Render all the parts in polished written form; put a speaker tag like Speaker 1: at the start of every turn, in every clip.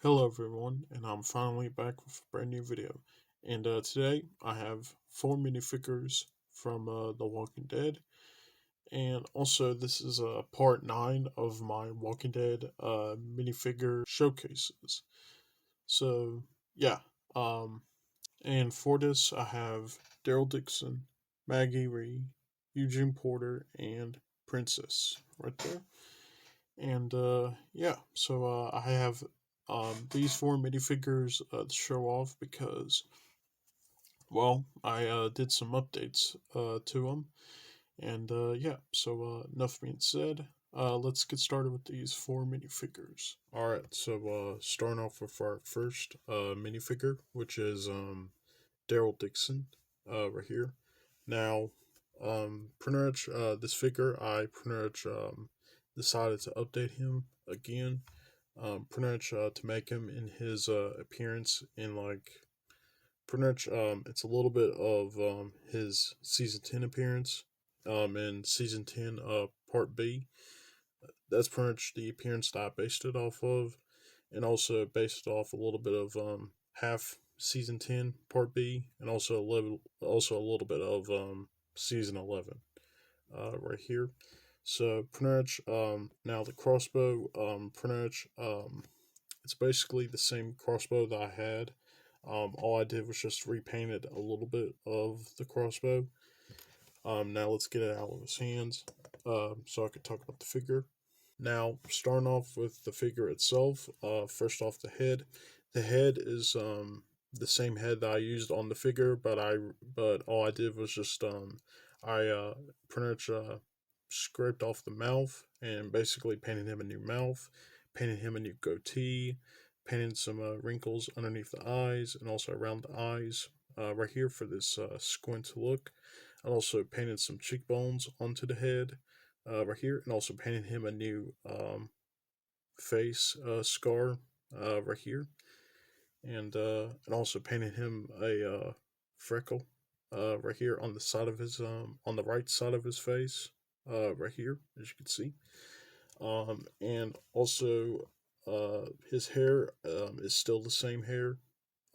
Speaker 1: Hello everyone, and I'm finally back with a brand new video. And today I have 4 minifigures from The Walking Dead, and also this is part 9 of my Walking Dead minifigure showcases. So yeah, um, and for this I have Daryl Dixon, Maggie Reed, Eugene Porter, and Princess right there. And yeah, so I have these 4 minifigures to show off because, well, I did some updates to them. And yeah, so enough being said, let's get started with these 4 minifigures. Alright, so starting off with our first minifigure, which is Daryl Dixon right here. Now, pretty much this figure, I pretty much decided to update him again, pretty much to make him in his appearance in like pretty much it's a little bit of his season 10 appearance in season 10 part B. That's pretty much the appearance that I based it off of, and also based off a little bit of half season 10 part B, and also a little bit of season 11 right here. So pretty much now the crossbow pretty much it's basically the same crossbow that I had. All I did was just repainted a little bit of the crossbow. Now let's get it out of his hands so I could talk about the figure. Now, starting off with the figure itself, first off the head. The head is the same head that I used on the figure, but all I did was just I pretty much scraped off the mouth and basically painted him a new mouth, painted him a new goatee, painted some wrinkles underneath the eyes and also around the eyes right here for this squint look. I also painted some cheekbones onto the head right here, and also painted him a new face scar right here, and also painted him a freckle right here on the side of his on the right side of his face right here, as you can see, and also his hair is still the same hair.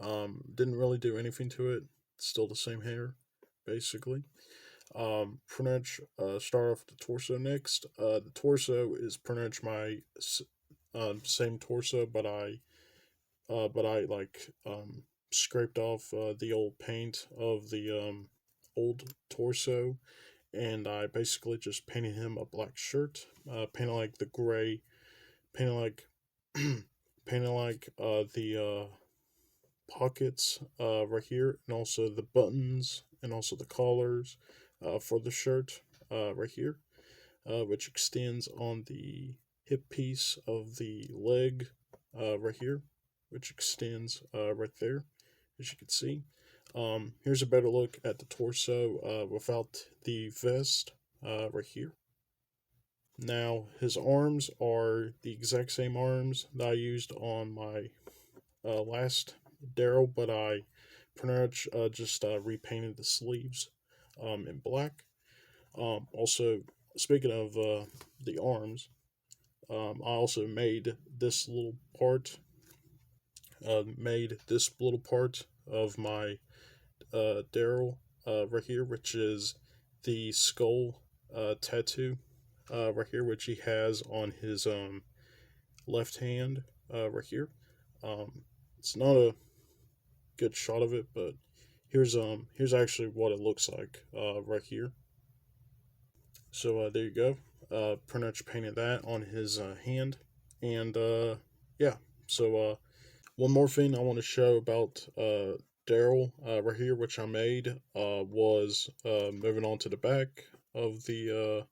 Speaker 1: Didn't really do anything to it. It's still the same hair, basically. Pretty much start off with the torso next. The torso is pretty much my same torso, but I like scraped off the old paint of the old torso, and I basically just painted him a black shirt, painted like the gray, painted like painted like the pockets right here, and also the buttons, and also the collars for the shirt right here, which extends on the hip piece of the leg right here, which extends right there, as you can see. Here's a better look at the torso without the vest right here. Now, his arms are the exact same arms that I used on my last Daryl, but I pretty much just repainted the sleeves in black. Also, speaking of the arms, I also made this little part of my Daryl right here, which is the skull tattoo right here, which he has on his left hand right here. It's not a good shot of it, but here's actually what it looks like right here. So there you go. Pretty much painted that on his hand, and yeah. So one more thing I want to show about Daryl right here, which I made, was moving on to the back of the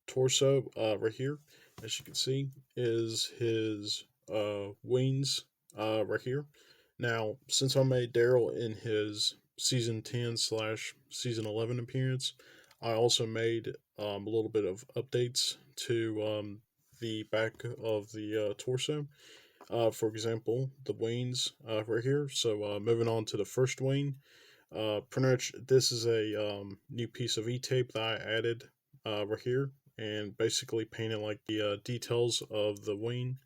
Speaker 1: torso right here. As you can see, is his wings right here. Now, since I made Daryl in his season 10 slash season 11 appearance, I also made a little bit of updates to the back of the torso. For example, the wings right here. So moving on to the first wing, pretty much this is a new piece of e-tape that I added right here, and basically painted like the details of the wing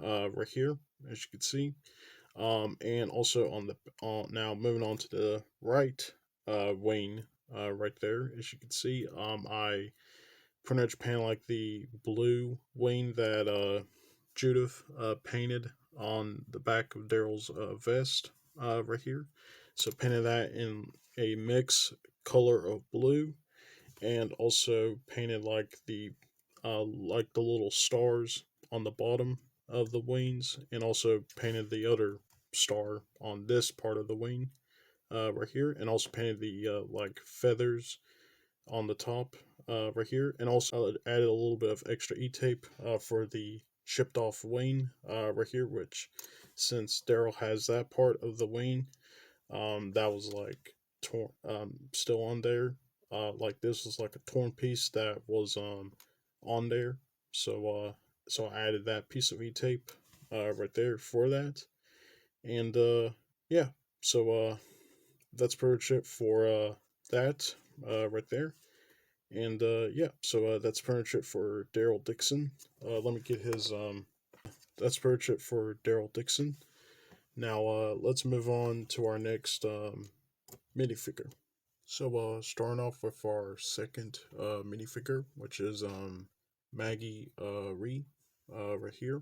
Speaker 1: right here, as you can see. And also on the now moving on to the right wing, right there, as you can see, I pretty much painted like the blue wing that Judith painted on the back of Daryl's vest right here. So painted that in a mix color of blue, and also painted like the little stars on the bottom of the wings, and also painted the other star on this part of the wing right here, and also painted the like feathers on the top right here, and also added a little bit of extra e-tape for the chipped off wing right here, which since Daryl has that part of the wing that was like torn still on there, like this was like a torn piece that was on there, so I added that piece of e-tape right there for that, and yeah, so that's pretty much it for that right there. And yeah, so that's pretty much it for Daryl Dixon. Let me get his. That's pretty much it for Daryl Dixon. Now let's move on to our next minifigure. So starting off with our second minifigure, which is Maggie Reed, right here.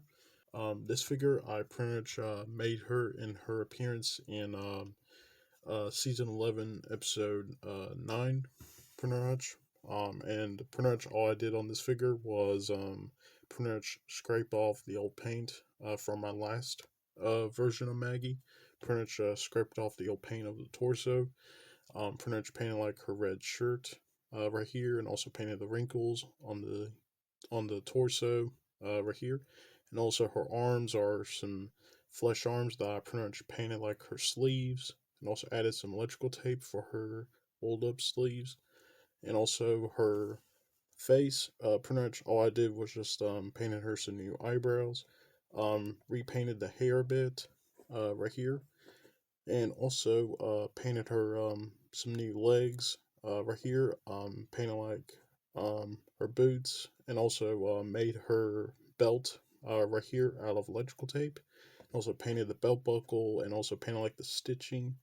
Speaker 1: This figure I pretty much made her in her appearance in season 11, episode 9, pretty much. And pretty much all I did on this figure was pretty much scrape off the old paint from my last version of Maggie. Pretty much scraped off the old paint of the torso. Pretty much painted like her red shirt right here, and also painted the wrinkles on the torso right here, and also her arms are some flesh arms that I pretty much painted like her sleeves, and also added some electrical tape for her rolled up sleeves, and also her face. Pretty much all I did was just painted her some new eyebrows, repainted the hair a bit right here, and also painted her some new legs right here. Painted like her boots, and also made her belt right here out of electrical tape. Also painted the belt buckle, and also painted like the stitching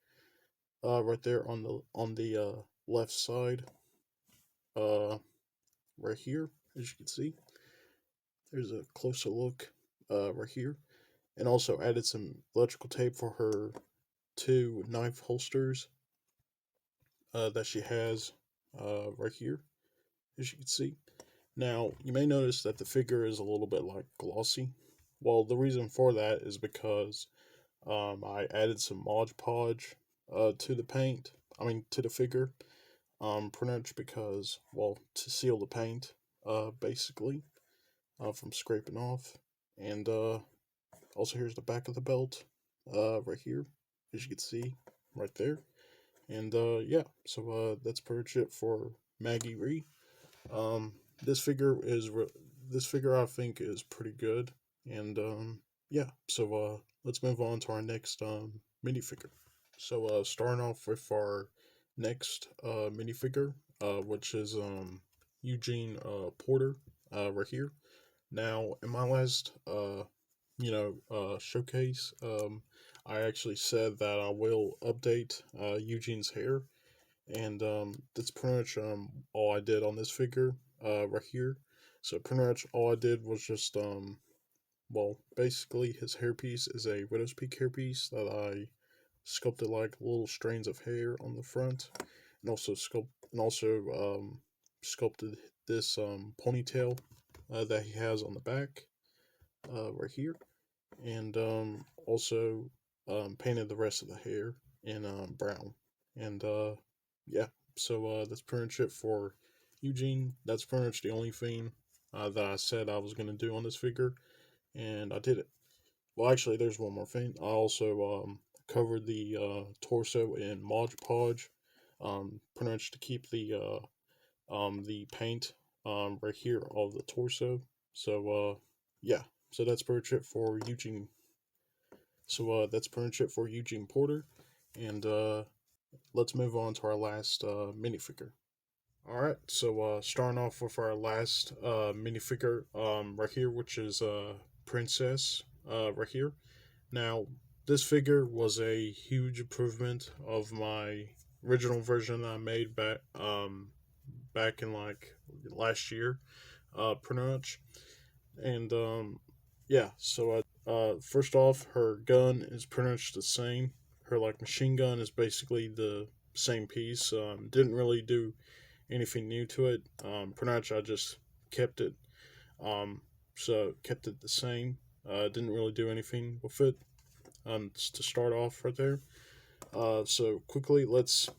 Speaker 1: right there on the left side uh, right here, as you can see. There's a closer look right here, and also added some electrical tape for her two knife holsters that she has right here, as you can see. Now, you may notice that the figure is a little bit like glossy. Well, the reason for that is because I added some Mod Podge to the paint. I mean, to the figure. Pretty much because, well, to seal the paint, basically, from scraping off. And also, here's the back of the belt, right here, as you can see, right there. And yeah, so that's pretty much it for Maggie Reed. Um, this figure is this figure I think is pretty good, and yeah. So let's move on to our next minifigure. So starting off with our next minifigure, which is Eugene Porter, right here. Now, in my last showcase, I actually said that I will update Eugene's hair, and that's pretty much all I did on this figure right here. So pretty much all I did was just well, basically his hairpiece is a widow's peak hairpiece that I sculpted like little strands of hair on the front, and also sculpted this ponytail that he has on the back right here, and also painted the rest of the hair in brown, and yeah. So that's pretty much it for Eugene. That's pretty much the only thing that I said I was gonna do on this figure, and I did it. Well, actually, there's one more thing. I also covered the torso in Mod Podge, pretty much to keep the paint right here of the torso. So yeah, so that's pretty much it for Eugene. So that's pretty much it for Eugene Porter, and let's move on to our last minifigure. All right, so starting off with our last minifigure right here, which is Princess. right here. Now, this figure was a huge improvement of my original version that I made back in like last year, pretty much. And yeah, so first off, her gun is pretty much the same. Her like machine gun is basically the same piece. Didn't really do anything new to it. Pretty much I just kept it. Um, so kept it the same. Didn't really do anything with it. To start off right there. So quickly, let's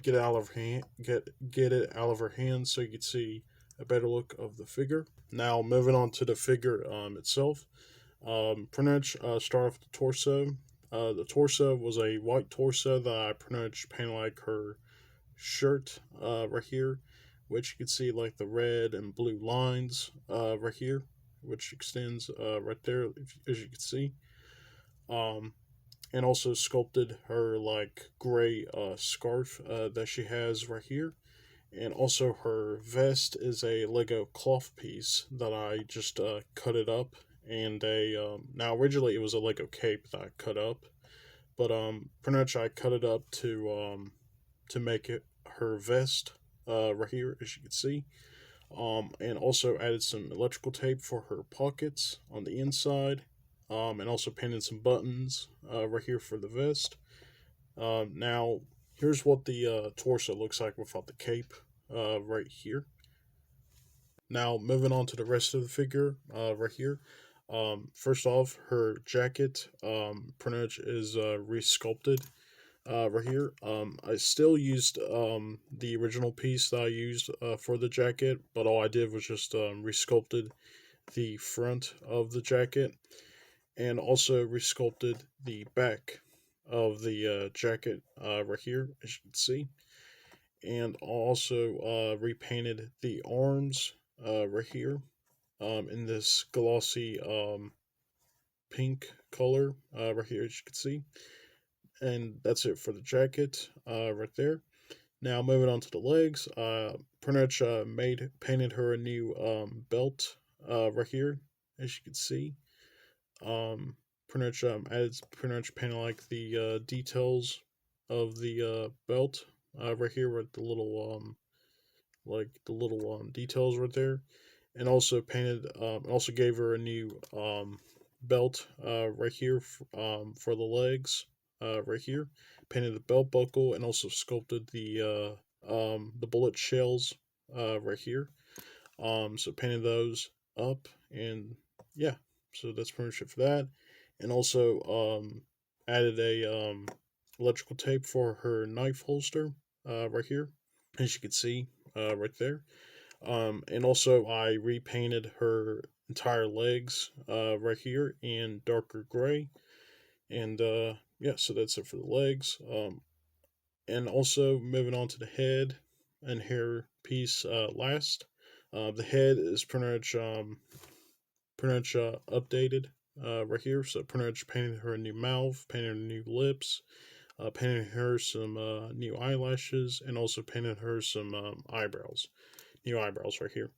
Speaker 1: get it out of her hand. Get it out of her hands so you can see a better look of the figure. Now moving on to the figure itself. Pretty much start off the torso. The torso was a white torso that I pretty much painted like her shirt right here, which you can see like the red and blue lines right here, which extends right there as you can see. Um, and also sculpted her like gray scarf that she has right here. And also her vest is a Lego cloth piece that I just cut it up, and a now originally it was a Lego cape that I cut up, but pretty much I cut it up to make it her vest right here as you can see. And also added some electrical tape for her pockets on the inside, and also painted some buttons right here for the vest. Now, here's what the torso looks like without the cape right here. Now, moving on to the rest of the figure right here. First off, her jacket pretty much is resculpted right here. I still used the original piece that I used for the jacket, but all I did was just resculpted the front of the jacket and also resculpted the back of the jacket right here, as you can see, and also repainted the arms right here in this glossy pink color right here, as you can see. And that's it for the jacket right there. Now moving on to the legs, pretty much painted her a new belt right here, as you can see. Pretty much added pretty much painted like the details of the belt right here with the little details right there, and also painted also gave her a new belt right here for the legs right here. Painted the belt buckle and also sculpted the bullet shells right here. So painted those up, and yeah, so that's pretty much it for that. And also added a electrical tape for her knife holster right here, as you can see right there. And also I repainted her entire legs right here in darker gray. And yeah, so that's it for the legs. And also moving on to the head and hair piece last. The head is pretty much updated right here. So pretty much painted her a new mouth, painted her new lips, painted her some new eyelashes, and also painted her some eyebrows, new eyebrows right here.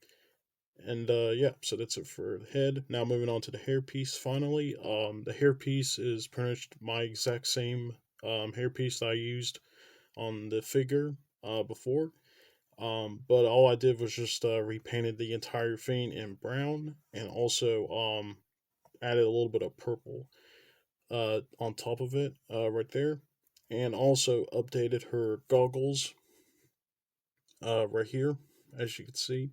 Speaker 1: And yeah, so that's it for the head. Now moving on to the hair piece. Finally, the hair piece is pretty much my exact same hair piece that I used on the figure before. But all I did was just repainted the entire thing in brown, and also added a little bit of purple on top of it right there, and also updated her goggles right here, as you can see.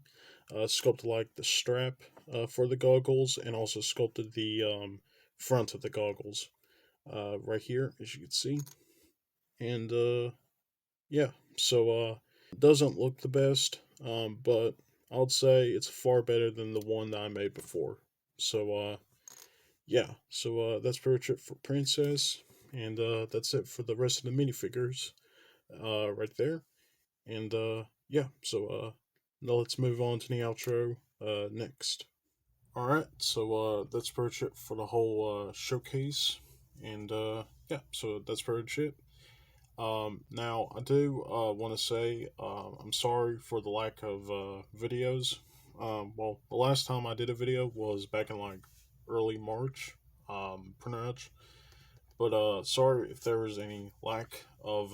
Speaker 1: Sculpted like the strap for the goggles, and also sculpted the front of the goggles right here, as you can see. And yeah, so it doesn't look the best, but I would say it's far better than the one that I made before. So yeah, so that's pretty much it for Princess, and that's it for the rest of the minifigures right there. And yeah, so now let's move on to the outro next. Alright, so that's pretty much it for the whole showcase. And yeah, so that's pretty much it. Now, I do want to say I'm sorry for the lack of videos. Well, the last time I did a video was back in like early March. printer etch. But sorry if there was any lack of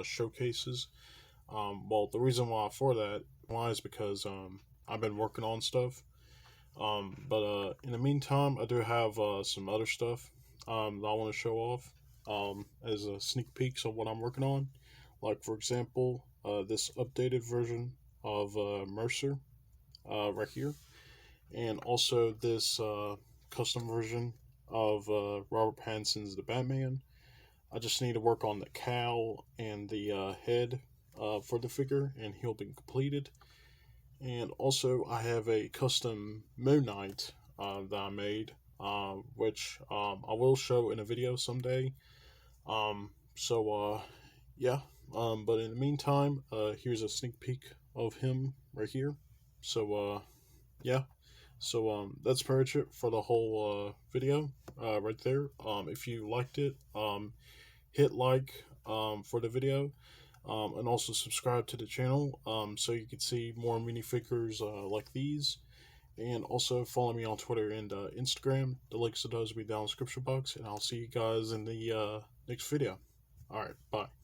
Speaker 1: showcases. Well, the reason why is because I've been working on stuff. But in the meantime, I do have some other stuff that I want to show off as a sneak peeks of what I'm working on. Like, for example, this updated version of Mercer right here, and also this custom version of Robert Pattinson's The Batman. I just need to work on the cowl and the head for the figure, and he'll be completed. And also, I have a custom Moon Knight that I made, which I will show in a video someday. Yeah. But in the meantime, here's a sneak peek of him right here. Yeah. That's pretty much it for the whole video right there. If you liked it, hit like for the video. And also subscribe to the channel so you can see more minifigures like these. And also follow me on Twitter and Instagram. The links to those will be down in the description box. And I'll see you guys in the next video. Alright, bye.